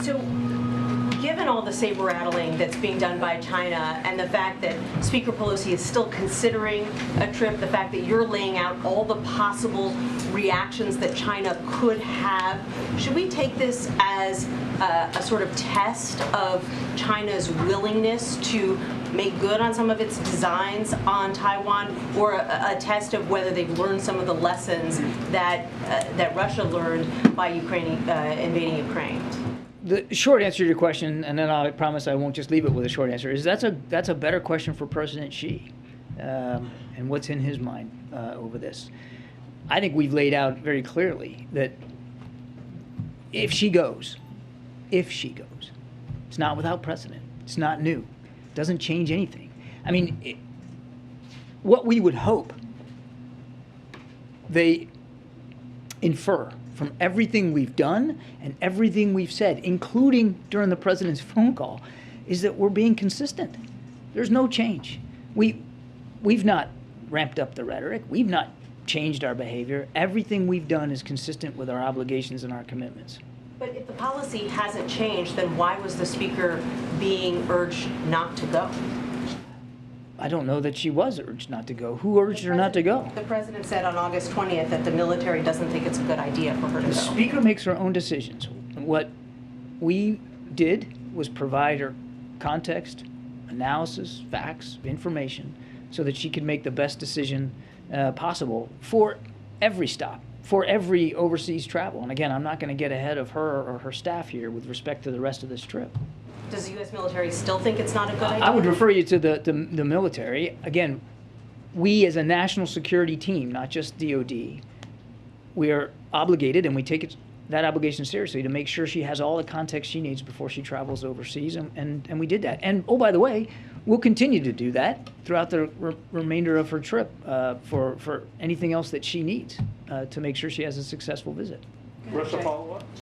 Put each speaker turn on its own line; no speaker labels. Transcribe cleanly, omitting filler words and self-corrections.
So, given all the saber rattling that's being done by China and the fact that Speaker Pelosi is still considering a trip, the fact that you're laying out all the possible reactions that China could have, should we take this as a sort of test of China's willingness to make good on some of its designs on Taiwan, or a test of whether they've learned some of the lessons that Russia learned by invading Ukraine?
The short answer to your question, and then I promise I won't just leave it with a short answer, is that's a better question for President Xi and what's in his mind over this. I think we've laid out very clearly that if she goes, it's not without precedent. It's not new. It doesn't change anything. I mean, what we would hope they infer from everything we've done and everything we've said, including during the president's phone call, is that we're being consistent. There's no change. We've not ramped up the rhetoric. We've not changed our behavior. Everything we've done is consistent with our obligations and our commitments.
But if the policy hasn't changed, then why was the speaker being urged not to go?
I don't know that she was urged not to go. Who urged her not to go?
The president said on August 20th that the military doesn't think it's a good idea for her to go.
The speaker makes her own decisions. What we did was provide her context, analysis, facts, information, so that she could make the best decision possible for every stop, for every overseas travel. And again, I'm not going to get ahead of her or her staff here with respect to the rest of this trip.
Does the U.S. military still think it's not a good idea?
I would refer you to the military. Again, we as a national security team, not just DOD, we are obligated, and we take that obligation seriously, to make sure she has all the context she needs before she travels overseas, and we did that. And oh, by the way, we'll continue to do that throughout the remainder of her trip for anything else that she needs to make sure she has a successful visit.
Russia follow-up?